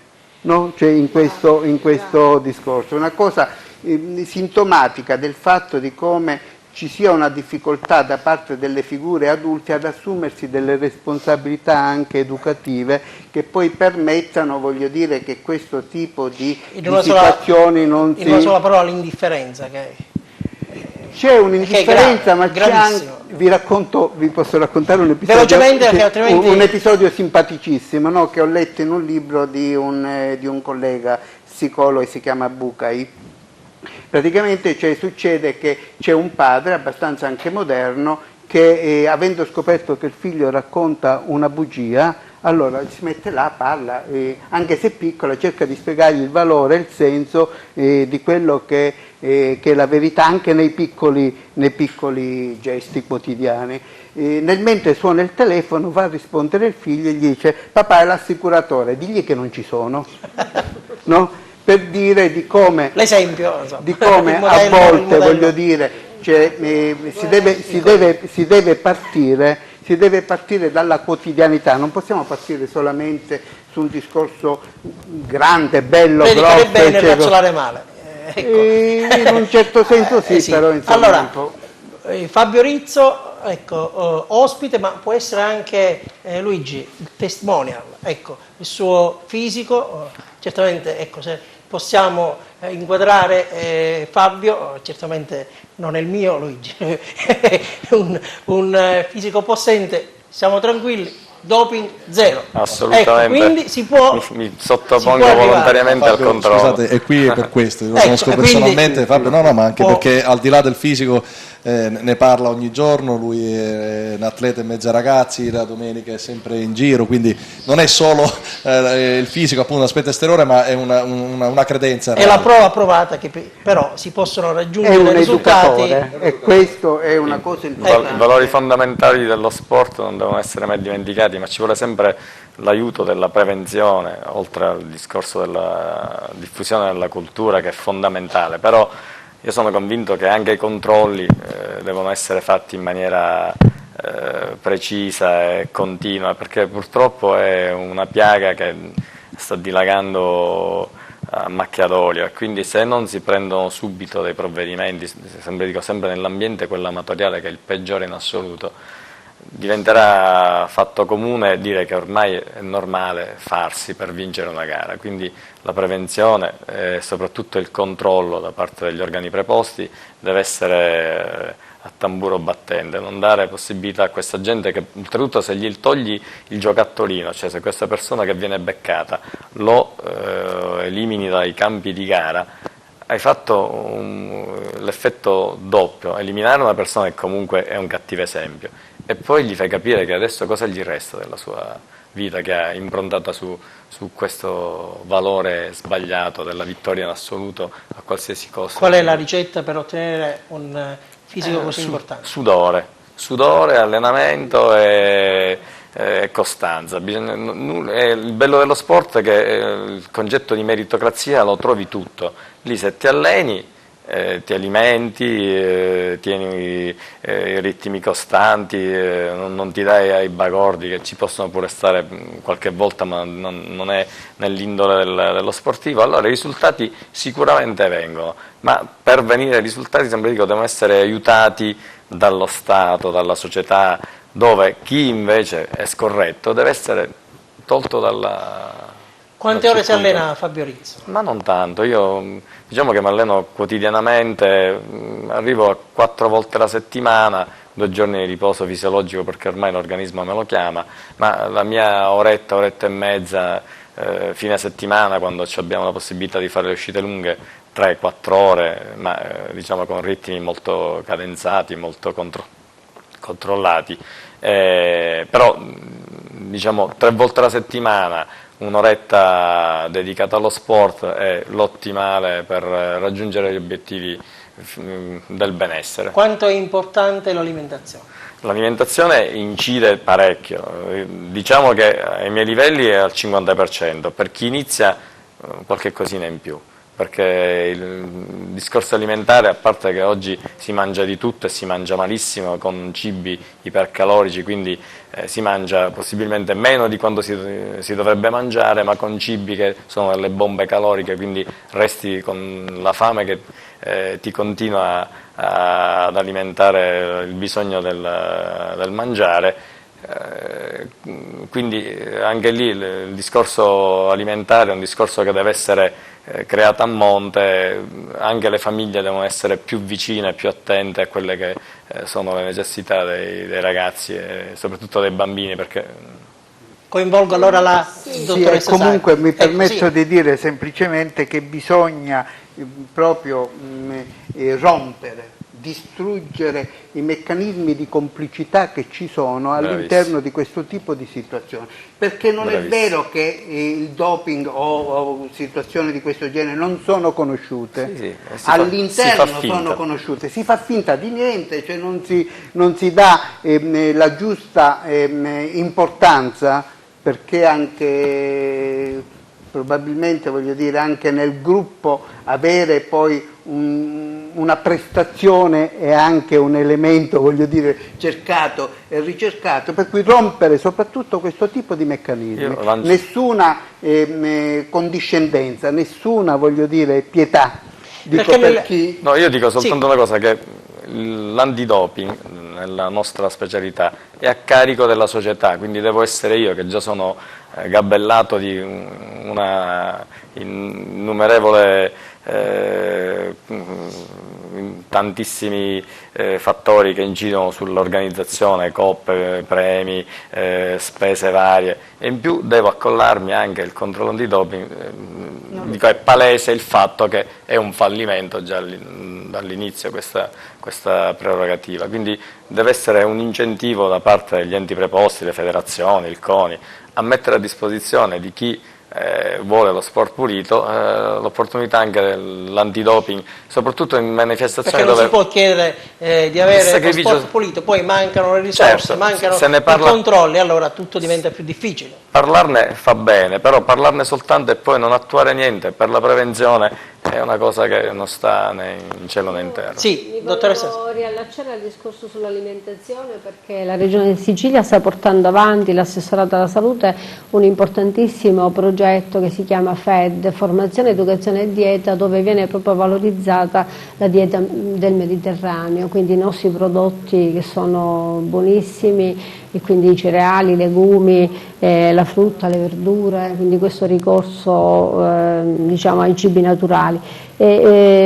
no? In questo discorso. Una cosa sintomatica del fatto di come ci sia una difficoltà da parte delle figure adulte ad assumersi delle responsabilità anche educative che poi permettano, voglio dire, che questo tipo di situazioni non si... In una sola parola, l'indifferenza che... C'è un'indifferenza, ma c'è anche, vi posso raccontare un episodio, velocemente, altrimenti... un episodio simpaticissimo, no? Che ho letto in un libro di un collega psicologo, si chiama Bucay. Praticamente succede che c'è un padre abbastanza anche moderno che avendo scoperto che il figlio racconta una bugia, allora si mette là, parla, anche se piccola, cerca di spiegargli il valore e il senso di quello che è la verità anche nei piccoli gesti quotidiani. Nel mentre suona il telefono, va a rispondere il figlio e gli dice: papà è l'assicuratore, digli che non ci sono. No? Per dire di come, l'esempio, di come a volte, voglio dire, si deve partire dalla quotidianità, non possiamo partire solamente su un discorso grande, bello, grosso. Predicare bene e razzolare male. Ecco. In un certo senso sì. Però insomma, allora, un po'. Fabio Rizzo, ecco, ospite, ma può essere anche Luigi, il testimonial, ecco, il suo fisico, certamente, ecco, se possiamo inquadrare Fabio, certamente non è il mio Luigi, un fisico possente, siamo tranquilli, doping zero. Assolutamente. Ecco, quindi si può... Mi sottopongo volontariamente al controllo. Scusate, è qui per questo, io lo conosco personalmente, Fabio, no, ma anche perché al di là del fisico ne parla ogni giorno, lui è un atleta in mezzo ai ragazzi, la domenica è sempre in giro, quindi non è solo il fisico, appunto, l'aspetto esteriore, ma è una credenza. È la prova provata che però si possono raggiungere risultati. E questo è una cosa importante. I valori fondamentali dello sport non devono essere mai dimenticati, ma ci vuole sempre l'aiuto della prevenzione, oltre al discorso della diffusione della cultura, che è fondamentale, però io sono convinto che anche i controlli devono essere fatti in maniera precisa e continua, perché purtroppo è una piaga che sta dilagando a macchia d'olio, e quindi se non si prendono subito dei provvedimenti, sempre nell'ambiente quello amatoriale, che è il peggiore in assoluto, diventerà fatto comune dire che ormai è normale farsi per vincere una gara, quindi la prevenzione e soprattutto il controllo da parte degli organi preposti deve essere a tamburo battente, non dare possibilità a questa gente che, oltretutto, se gli togli il giocattolino, cioè se questa persona che viene beccata lo elimini dai campi di gara, hai fatto l'effetto doppio: eliminare una persona che comunque è un cattivo esempio, e poi gli fai capire che adesso cosa gli resta della sua vita, che ha improntata su questo valore sbagliato della vittoria in assoluto a qualsiasi costo. Qual è la ricetta per ottenere un fisico così importante? Sudore, allenamento e costanza. Il bello dello sport è che il concetto di meritocrazia lo trovi tutto. Lì se ti alleni, ti alimenti, tieni i ritmi costanti, non ti dai ai bagordi, che ci possono pure stare qualche volta, ma non è nell'indole dello sportivo. Allora i risultati sicuramente vengono, ma per venire ai risultati, sempre dico, devono essere aiutati dallo Stato, dalla società, dove chi invece è scorretto deve essere tolto dalla... Quante ore si allena Fabio Rizzo? Ma non tanto, io diciamo che mi alleno quotidianamente, arrivo a 4 volte la settimana, 2 giorni di riposo fisiologico perché ormai l'organismo me lo chiama, ma la mia oretta, oretta e mezza, fine settimana, quando abbiamo la possibilità di fare le uscite lunghe, 3-4 ore, ma diciamo con ritmi molto cadenzati, molto controllati, però diciamo 3 volte alla settimana, un'oretta dedicata allo sport è l'ottimale per raggiungere gli obiettivi del benessere. Quanto è importante l'alimentazione? L'alimentazione incide parecchio, diciamo che ai miei livelli è al 50%, per chi inizia qualche cosina in più, perché il discorso alimentare, a parte che oggi si mangia di tutto e si mangia malissimo con cibi ipercalorici, quindi si mangia possibilmente meno di quanto si dovrebbe mangiare, ma con cibi che sono delle bombe caloriche, quindi resti con la fame che ti continua ad alimentare il bisogno del mangiare. Quindi anche lì il discorso alimentare è un discorso che deve essere creato a monte, anche le famiglie devono essere più vicine, più attente a quelle che sono le necessità dei ragazzi e soprattutto dei bambini, perché... Coinvolgo allora la dottoressa comunque Sacchi. mi permetto di dire semplicemente che bisogna proprio rompere, distruggere i meccanismi di complicità che ci sono all'interno di questo tipo di situazioni, perché non è vero che il doping o situazioni di questo genere non sono conosciute, all'interno sono conosciute, si fa finta di niente, cioè non si dà la giusta importanza, perché anche probabilmente, voglio dire, anche nel gruppo avere poi una prestazione è anche un elemento, voglio dire, cercato e ricercato, per cui rompere soprattutto questo tipo di meccanismi, nessuna condiscendenza, nessuna, voglio dire, pietà. Dico per chi... No, io dico soltanto una cosa, che l'antidoping nella nostra specialità è a carico della società, quindi devo essere io, che già sono gabellato di una innumerevole tantissimi fattori che incidono sull'organizzazione, coppe, premi, spese varie, e in più devo accollarmi anche il controllo antidoping. Dico, è palese il fatto che è un fallimento già dall'inizio questa prerogativa, quindi deve essere un incentivo da parte degli enti preposti, le federazioni, il CONI, a mettere a disposizione di chi vuole lo sport pulito l'opportunità anche dell'antidoping, soprattutto in manifestazioni perché non dove... si può chiedere di avere lo sport pulito, poi mancano le risorse, mancano i controlli, allora tutto diventa più difficile. Parlarne fa bene, però parlarne soltanto e poi non attuare niente per la prevenzione è una cosa che non sta né in cielo né in terra. Sì, dottoressa. Volevo riallacciare al discorso sull'alimentazione, perché la Regione Sicilia sta portando avanti, l'assessorato alla salute, un importantissimo progetto che si chiama FED, Formazione, Educazione e Dieta, dove viene proprio valorizzata la dieta del Mediterraneo, quindi i nostri prodotti che sono buonissimi, e quindi i cereali, i legumi, la frutta, le verdure, quindi questo ricorso diciamo ai cibi naturali. Io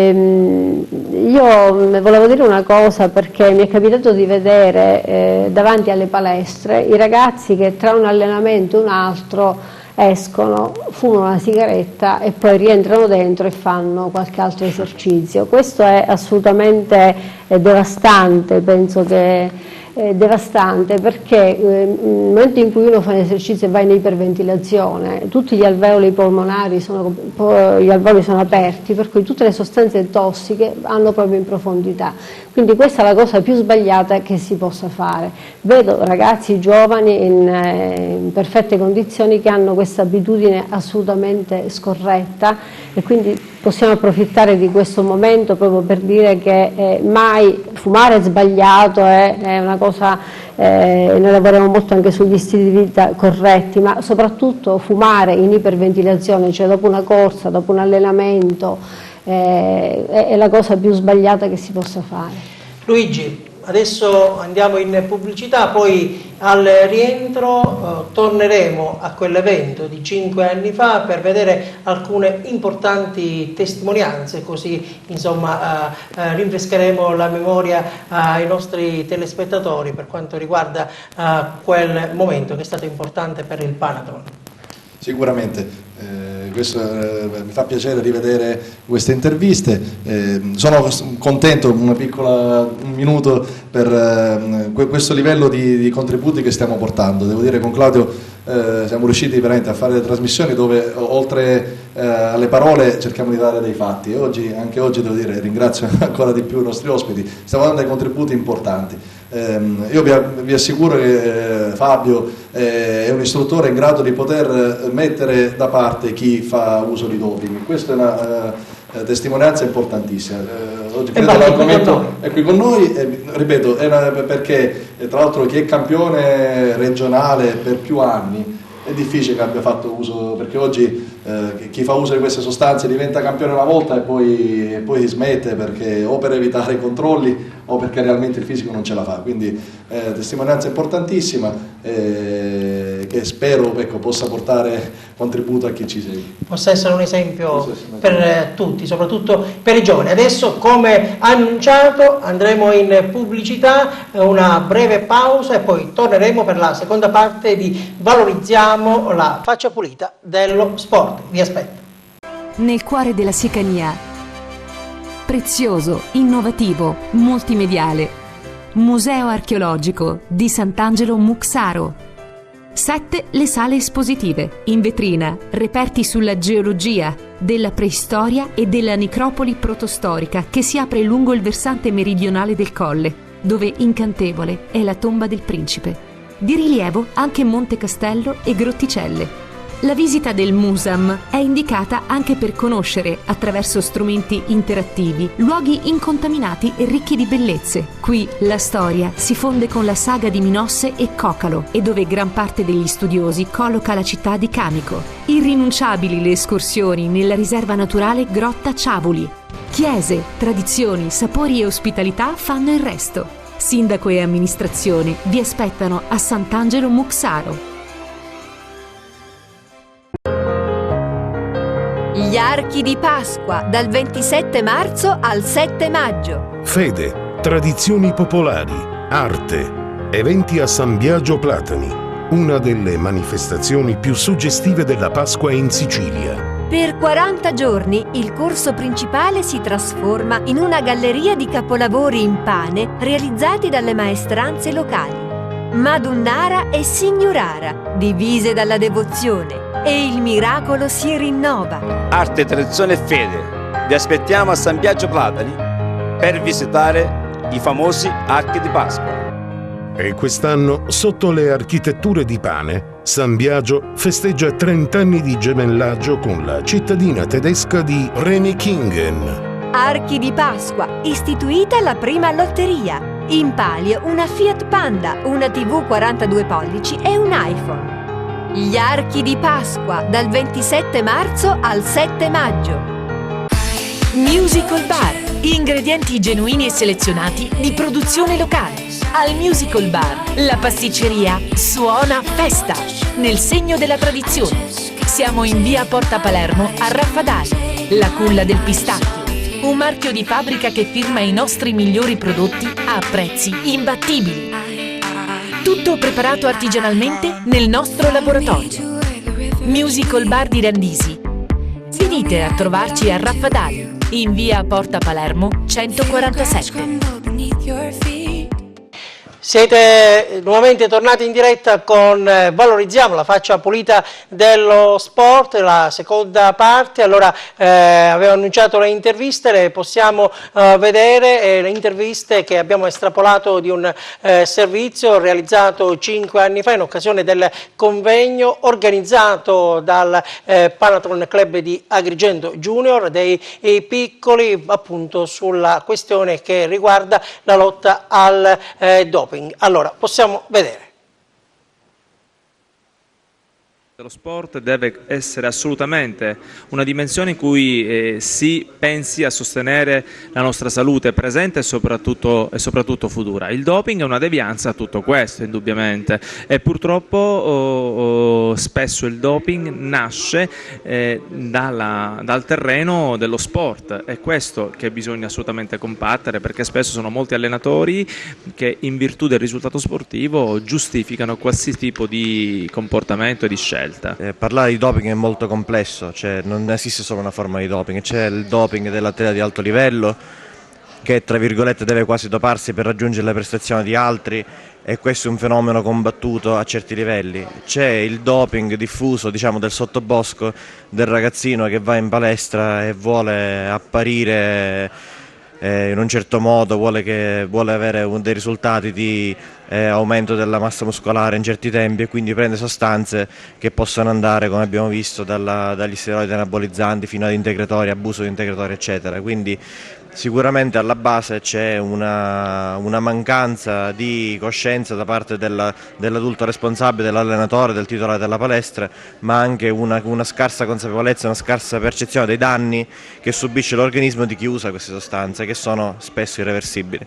volevo dire una cosa, perché mi è capitato di vedere davanti alle palestre i ragazzi che tra un allenamento e un altro escono, fumano una sigaretta e poi rientrano dentro e fanno qualche altro esercizio. Questo è assolutamente devastante, penso che è devastante, perché nel momento in cui uno fa un esercizio e va in iperventilazione, tutti gli alveoli polmonari gli alveoli sono aperti, per cui tutte le sostanze tossiche vanno proprio in profondità. Quindi questa è la cosa più sbagliata che si possa fare. Vedo ragazzi giovani in perfette condizioni che hanno questa abitudine assolutamente scorretta, e quindi possiamo approfittare di questo momento proprio per dire che mai fumare è sbagliato, è una cosa, noi lavoriamo molto anche sugli stili di vita corretti, ma soprattutto fumare in iperventilazione, cioè dopo una corsa, dopo un allenamento, è la cosa più sbagliata che si possa fare. Luigi, adesso andiamo in pubblicità, poi al rientro torneremo a quell'evento di 5 anni fa per vedere alcune importanti testimonianze, così insomma rinfrescheremo la memoria ai nostri telespettatori per quanto riguarda quel momento che è stato importante per il Panathon. Sicuramente. Mi fa piacere rivedere queste interviste, sono contento, un minuto per questo livello di contributi che stiamo portando. Devo dire, con Claudio siamo riusciti veramente a fare delle trasmissioni dove oltre alle parole cerchiamo di dare dei fatti, e anche oggi devo dire, ringrazio ancora di più i nostri ospiti, stiamo dando dei contributi importanti. Io vi assicuro che Fabio è un istruttore in grado di poter mettere da parte chi fa uso di doping. Questa è una testimonianza importantissima. Oggi credo l'argomento è qui con noi, ripeto, perché tra l'altro chi è campione regionale per più anni è difficile che abbia fatto uso, perché oggi chi fa uso di queste sostanze diventa campione una volta e poi smette, perché o per evitare i controlli o perché realmente il fisico non ce la fa. Quindi testimonianza importantissima che spero possa portare contributo a chi ci segue. Possa essere un esempio per tutti, soprattutto per i giovani. Adesso, come annunciato, andremo in pubblicità, una breve pausa e poi torneremo per la seconda parte di Valorizziamo la faccia pulita dello sport. Vi aspetto. Nel cuore della Sicania, prezioso, innovativo, multimediale, Museo archeologico di Sant'Angelo Muxaro. 7 le sale espositive, in vetrina reperti sulla geologia, della preistoria e della necropoli protostorica che si apre lungo il versante meridionale del colle, dove incantevole è la tomba del principe. Di rilievo anche Monte Castello e Grotticelle. La visita del Musam è indicata anche per conoscere, attraverso strumenti interattivi, luoghi incontaminati e ricchi di bellezze. Qui la storia si fonde con la saga di Minosse e Cocalo, e dove gran parte degli studiosi colloca la città di Camico. Irrinunciabili le escursioni nella riserva naturale Grotta Ciavoli. Chiese, tradizioni, sapori e ospitalità fanno il resto. Sindaco e amministrazione vi aspettano a Sant'Angelo Muxaro. Gli archi di Pasqua, dal 27 marzo al 7 maggio. Fede, tradizioni popolari, arte, eventi a San Biagio Platani, una delle manifestazioni più suggestive della Pasqua in Sicilia. Per 40 giorni il corso principale si trasforma in una galleria di capolavori in pane realizzati dalle maestranze locali. Madunnara e Signorara, divise dalla devozione, e il miracolo si rinnova. Arte, tradizione e fede. Vi aspettiamo a San Biagio Platani per visitare i famosi archi di Pasqua. E quest'anno, sotto le architetture di pane, San Biagio festeggia 30 anni di gemellaggio con la cittadina tedesca di Renikingen. Archi di Pasqua, istituita la prima lotteria. In palio una Fiat Panda, una TV 42 pollici e un iPhone. Gli archi di Pasqua, dal 27 marzo al 7 maggio. Musical Bar, ingredienti genuini e selezionati di produzione locale. Al Musical Bar, la pasticceria suona festa, nel segno della tradizione. Siamo in via Porta Palermo a Raffadali. La culla del pistacchio, un marchio di fabbrica che firma i nostri migliori prodotti a prezzi imbattibili. Tutto preparato artigianalmente nel nostro laboratorio. Musical Bar di Randisi. Venite a trovarci a Raffadali, in via Porta Palermo 147. Siete nuovamente tornati in diretta con Valorizziamo, la faccia pulita dello sport, la seconda parte. Allora, avevo annunciato le interviste, le possiamo vedere, le interviste che abbiamo estrapolato di un servizio realizzato 5 anni fa in occasione del convegno organizzato dal Panathlon Club di Agrigento Junior dei piccoli, appunto sulla questione che riguarda la lotta al doping. Allora, possiamo vedere. Lo sport deve essere assolutamente una dimensione in cui si pensi a sostenere la nostra salute presente e soprattutto futura. Il doping è una devianza a tutto questo, indubbiamente, e purtroppo spesso il doping nasce dal terreno dello sport. È questo che bisogna assolutamente combattere, perché spesso sono molti allenatori che in virtù del risultato sportivo giustificano qualsiasi tipo di comportamento e di scelta. Parlare di doping è molto complesso, cioè non esiste solo una forma di doping, c'è il doping dell'atleta di alto livello che tra virgolette deve quasi doparsi per raggiungere le prestazioni di altri, e questo è un fenomeno combattuto a certi livelli. C'è il doping diffuso, diciamo, del sottobosco del ragazzino che va in palestra e vuole apparire in un certo modo, vuole avere dei risultati di aumento della massa muscolare in certi tempi, e quindi prende sostanze che possono andare, come abbiamo visto, dagli steroidi anabolizzanti fino ad integratori, abuso di integratori, eccetera. Quindi sicuramente alla base c'è una mancanza di coscienza da parte dell'adulto responsabile, dell'allenatore, del titolare della palestra, ma anche una scarsa consapevolezza, una scarsa percezione dei danni che subisce l'organismo di chi usa queste sostanze, che sono spesso irreversibili.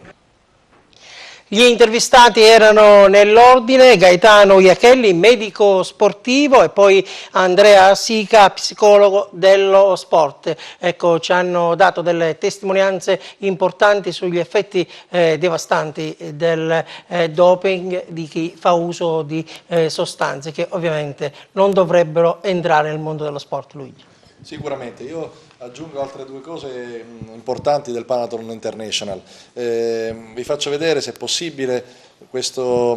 Gli intervistati erano nell'ordine: Gaetano Iachelli, medico sportivo, e poi Andrea Sica, psicologo dello sport. Ecco, ci hanno dato delle testimonianze importanti sugli effetti devastanti del doping di chi fa uso di sostanze che ovviamente non dovrebbero entrare nel mondo dello sport. Luigi. Sicuramente, io aggiungo altre due cose importanti del Panathlon International. Vi faccio vedere, se possibile, questo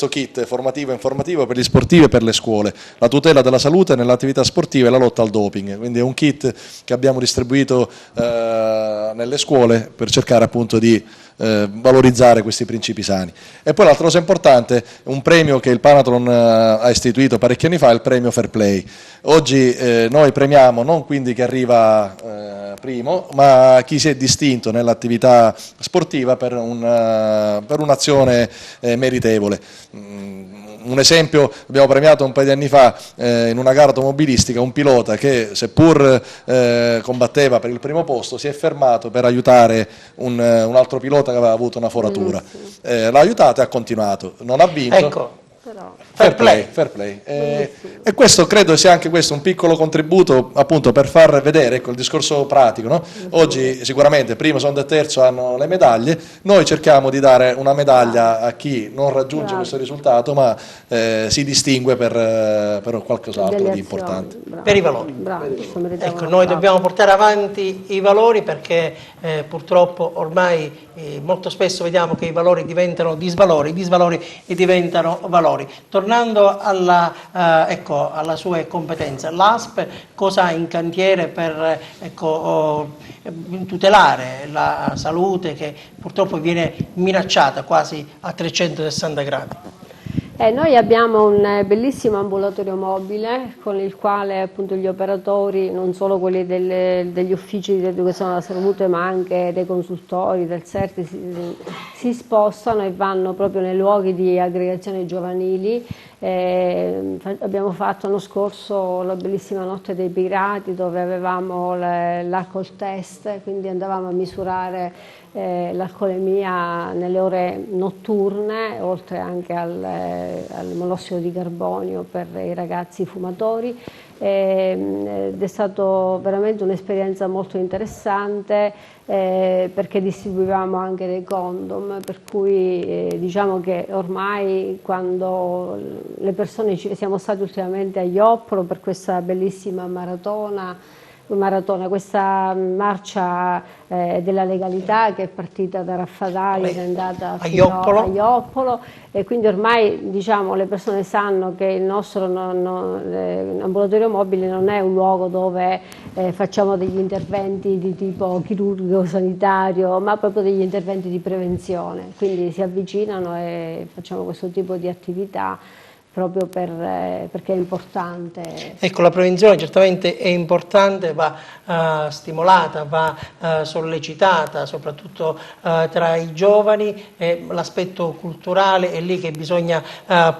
kit formativo e informativo per gli sportivi e per le scuole: la tutela della salute nell'attività sportiva e la lotta al doping. Quindi è un kit che abbiamo distribuito nelle scuole per cercare appunto di valorizzare questi principi sani. E poi l'altra cosa importante, un premio che il Panathlon ha istituito parecchi anni fa, è il premio Fair Play. Oggi noi premiamo non quindi chi arriva primo, ma chi si è distinto nell'attività sportiva per un'azione meritevole. Un esempio: abbiamo premiato un paio di anni fa in una gara automobilistica un pilota che, seppur combatteva per il primo posto, si è fermato per aiutare un altro pilota che aveva avuto una foratura. L'ha aiutato e ha continuato, non ha vinto. Ecco. Fair play. E questo credo sia anche questo un piccolo contributo appunto per far vedere, ecco, il discorso pratico, no? Oggi sicuramente primo, secondo e terzo hanno le medaglie, noi cerchiamo di dare una medaglia a chi non raggiunge questo risultato ma si distingue per qualcos'altro di importante. Per i valori. Ecco, noi dobbiamo portare avanti i valori, perché purtroppo ormai molto spesso vediamo che i valori diventano disvalori, i disvalori diventano valori. Tornando alla sua competenza, l'ASP cosa ha in cantiere per tutelare la salute che purtroppo viene minacciata quasi a 360 gradi? Noi abbiamo un bellissimo ambulatorio mobile con il quale appunto gli operatori, non solo quelli degli uffici di educazione alla salute, ma anche dei consultori, del CERT, si spostano e vanno proprio nei luoghi di aggregazione giovanili. Abbiamo fatto l'anno scorso la bellissima notte dei pirati, dove avevamo l'alcol test, quindi andavamo a misurare l'alcolemia nelle ore notturne, oltre anche al monossido di carbonio per i ragazzi fumatori. ed è stato veramente un'esperienza molto interessante, perché distribuivamo anche dei condom, per cui diciamo che ormai quando le persone siamo stati ultimamente a Ioppolo per questa bellissima maratona, questa marcia della legalità che è partita da Raffadali ed è andata fino a Ioppolo, e quindi ormai diciamo le persone sanno che il nostro ambulatorio mobile non è un luogo dove facciamo degli interventi di tipo chirurgico, sanitario, ma proprio degli interventi di prevenzione, quindi si avvicinano e facciamo questo tipo di attività proprio perché è importante. Ecco, la prevenzione certamente è importante, va stimolata, va sollecitata, soprattutto tra i giovani, e l'aspetto culturale è lì che bisogna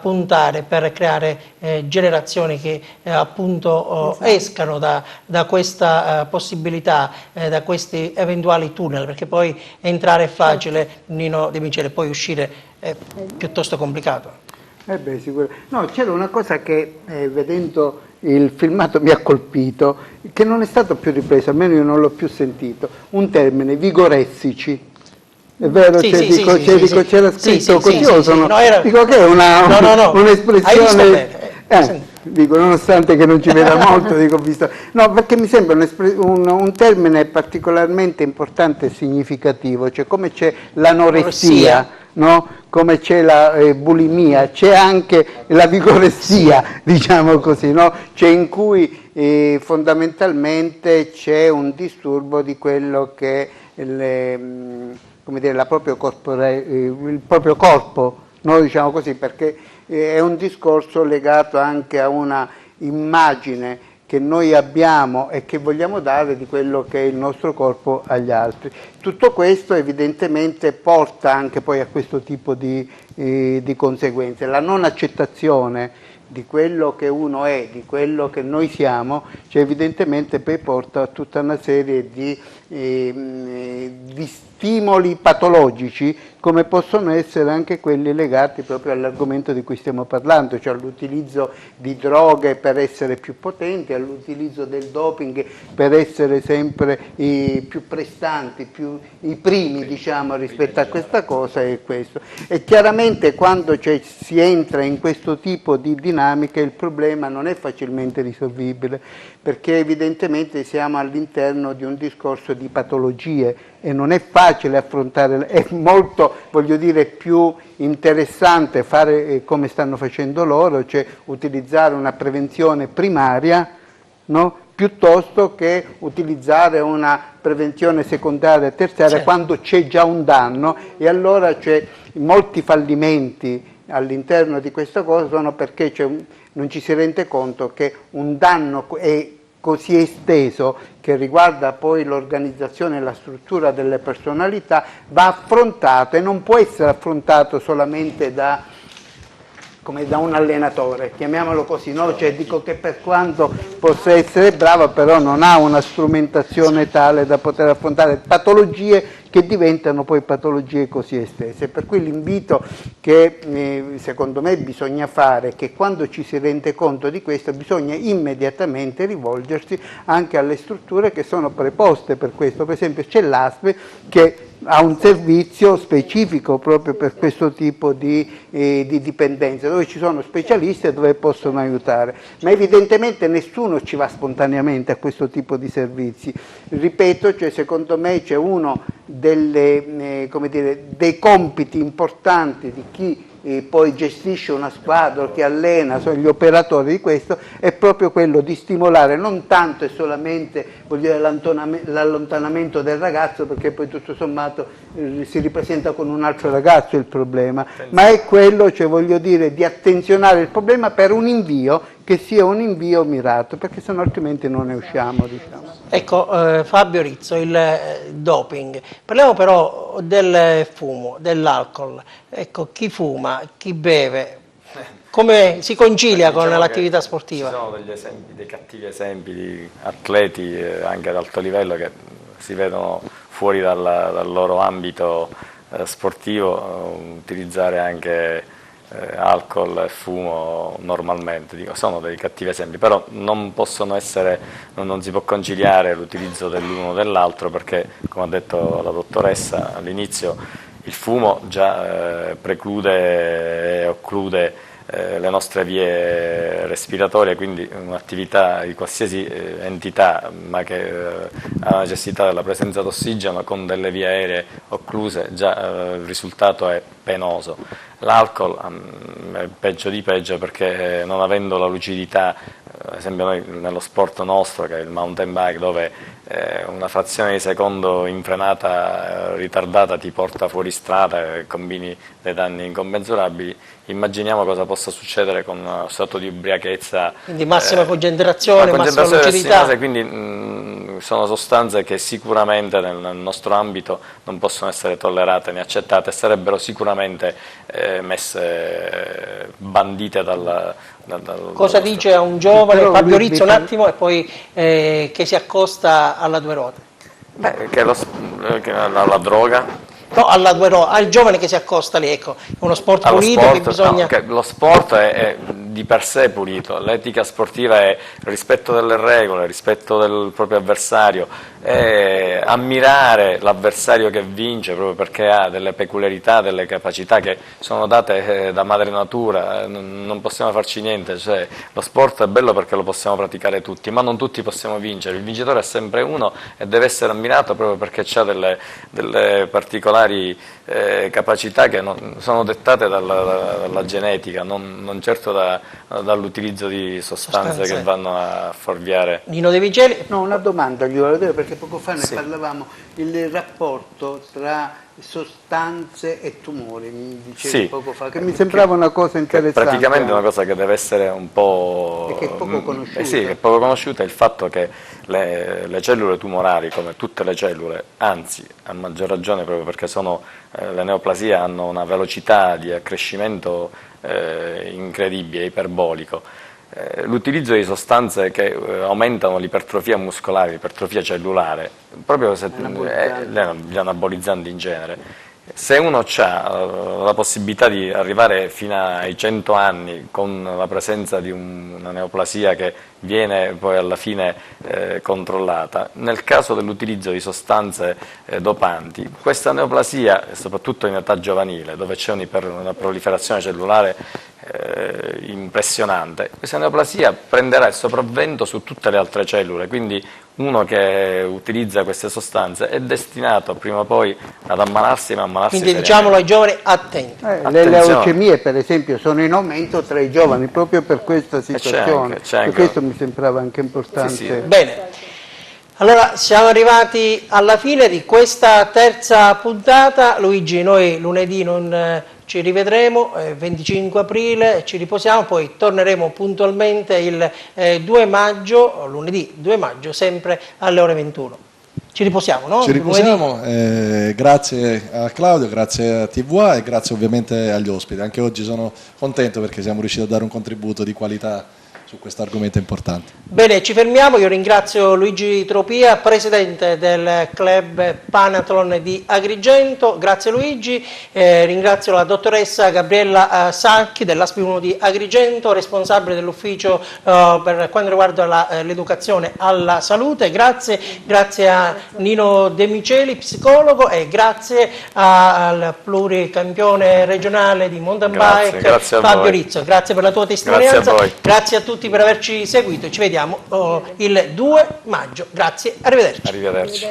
puntare per creare generazioni che appunto escano da questa possibilità, da questi eventuali tunnel, perché poi entrare è facile, Nino De Michele, poi uscire è piuttosto complicato. No, c'era una cosa che vedendo il filmato mi ha colpito, che non è stato più ripreso, almeno io non l'ho più sentito, un termine, vigoressici. È vero? C'era scritto così, dico che è un'espressione... Dico, nonostante che ci veda molto, dico, visto. No, perché mi sembra un termine particolarmente importante e significativo, cioè come c'è l'anoressia, no? Come c'è la bulimia, c'è anche la vigoressia, diciamo così, no? Cioè in cui fondamentalmente c'è un disturbo di quello che come dire, il proprio corpo, no? Diciamo così, perché è un discorso legato anche a una immagine che noi abbiamo e che vogliamo dare di quello che è il nostro corpo agli altri. Tutto questo evidentemente porta anche poi a questo tipo di conseguenze. La non accettazione di quello che uno è, di quello che noi siamo, cioè evidentemente poi porta a tutta una serie di stimoli patologici, come possono essere anche quelli legati proprio all'argomento di cui stiamo parlando, cioè all'utilizzo di droghe per essere più potenti, all'utilizzo del doping per essere sempre più prestanti, i primi, diciamo, rispetto a questa cosa è questo. E chiaramente quando si entra in questo tipo di dinamiche il problema non è facilmente risolvibile, perché evidentemente siamo all'interno di un discorso di patologie e non è facile affrontare, è molto, voglio dire, più interessante fare come stanno facendo loro, cioè utilizzare una prevenzione primaria, no? Piuttosto che utilizzare una prevenzione secondaria e terziaria quando c'è già un danno, e allora c'è molti fallimenti all'interno di questa cosa sono perché non ci si rende conto che un danno è così esteso, che riguarda poi l'organizzazione e la struttura delle personalità, va affrontato e non può essere affrontato solamente come da un allenatore, chiamiamolo così, no? Cioè dico che per quanto possa essere bravo, però non ha una strumentazione tale da poter affrontare patologie che diventano poi patologie così estese. Per cui l'invito che secondo me bisogna fare è che quando ci si rende conto di questo bisogna immediatamente rivolgersi anche alle strutture che sono preposte per questo. Per esempio c'è l'ASP che ha un servizio specifico proprio per questo tipo di dipendenze, dove ci sono specialisti e dove possono aiutare, ma evidentemente nessuno ci va spontaneamente a questo tipo di servizi. Ripeto, secondo me c'è uno dei compiti importanti di chi poi gestisce una squadra, che allena, sono gli operatori di questo, è proprio quello di stimolare non tanto e solamente l'allontanamento del ragazzo, perché poi tutto sommato si ripresenta con un altro ragazzo il problema, ma è quello, di attenzionare il problema per un invio che sia un invio mirato, perché sennò altrimenti non ne usciamo, diciamo. Ecco, Fabio Rizzo, il doping. Parliamo però del fumo, dell'alcol. Ecco, chi fuma, chi beve, come si concilia con l'attività sportiva? Ci sono dei cattivi esempi di atleti anche ad alto livello che si vedono fuori dal loro ambito sportivo utilizzare anche alcol e fumo normalmente, dico, sono dei cattivi esempi, però non possono essere, non si può conciliare l'utilizzo dell'uno o dell'altro, perché, come ha detto la dottoressa all'inizio, il fumo già preclude e occlude le nostre vie respiratorie, quindi un'attività di qualsiasi entità, ma che ha necessità della presenza d'ossigeno con delle vie aeree occluse, già il risultato è penoso. L'alcol è peggio di peggio, perché non avendo la lucidità, ad esempio noi nello sport nostro, che è il mountain bike, dove una frazione di secondo in frenata ritardata ti porta fuori strada e combini dei danni incommensurabili, immaginiamo cosa possa succedere con uno stato di ubriachezza. Quindi massima concentrazione, massima lucidità. Quindi sono sostanze che sicuramente nel nostro ambito non possono essere tollerate né accettate, sarebbero sicuramente bandite dal Cosa dice a un giovane, Fabio Rizzo, un attimo, e poi che si accosta alla due ruote? Beh, che la droga. No, alla due ruote, al giovane che si accosta lì, ecco, è uno sport pulito che bisogna... No, lo sport è di per sé pulito, l'etica sportiva è il rispetto delle regole, il rispetto del proprio avversario, è ammirare l'avversario che vince proprio perché ha delle peculiarità, delle capacità che sono date da madre natura, non possiamo farci niente, cioè, lo sport è bello perché lo possiamo praticare tutti, ma non tutti possiamo vincere, il vincitore è sempre uno e deve essere ammirato proprio perché ha delle particolari capacità che sono dettate dalla genetica, non certo dall'utilizzo di sostanze che vanno a fuorviare. Nino De Vigeli? No, una domanda gli volevo dire, perché poco fa ne parlavamo, il rapporto tra sostanze e tumori, mi dicevi poco fa, che mi sembrava una cosa interessante. Praticamente è una cosa che deve essere un po'... E che è poco conosciuta. Sì, è poco conosciuta, il fatto che le cellule tumorali, come tutte le cellule, anzi a maggior ragione proprio perché le neoplasie hanno una velocità di accrescimento incredibile, iperbolico. L'utilizzo di sostanze che aumentano l'ipertrofia muscolare, l'ipertrofia cellulare, proprio gli anabolizzanti in genere, se uno ha la possibilità di arrivare fino ai 100 anni con la presenza di una neoplasia che viene poi alla fine controllata, nel caso dell'utilizzo di sostanze dopanti, questa neoplasia, soprattutto in età giovanile, dove c'è una proliferazione cellulare impressionante, questa neoplasia prenderà il sopravvento su tutte le altre cellule, quindi uno che utilizza queste sostanze è destinato prima o poi ad ammalarsi, ma ammalarsi quindi diciamolo ai giovani, attenti. Le leucemie per esempio sono in aumento tra i giovani proprio per questa situazione, per questo mi sembrava anche importante. Sì. Bene, allora siamo arrivati alla fine di questa terza puntata. Luigi, noi lunedì non ci rivedremo, 25 aprile ci riposiamo, poi torneremo puntualmente il 2 maggio, lunedì 2 maggio, sempre alle ore 21. Ci riposiamo, no? Ci riposiamo, grazie a Claudio, grazie a TVA e grazie ovviamente agli ospiti. Anche oggi sono contento perché siamo riusciti a dare un contributo di qualità su questo argomento importante. Bene, ci fermiamo. Io ringrazio Luigi Tropia, presidente del club Panathlon di Agrigento. Grazie Luigi. Ringrazio la dottoressa Gabriella Sacchi dell'ASP1 di Agrigento, responsabile dell'ufficio per quanto riguarda l'educazione alla salute. Grazie a Nino De Miceli, psicologo, e grazie al pluricampione regionale di mountain bike Fabio Rizzo. Grazie per la tua testimonianza. Grazie a tutti per averci seguito, ci vediamo il 2 maggio. Grazie, arrivederci. Arrivederci.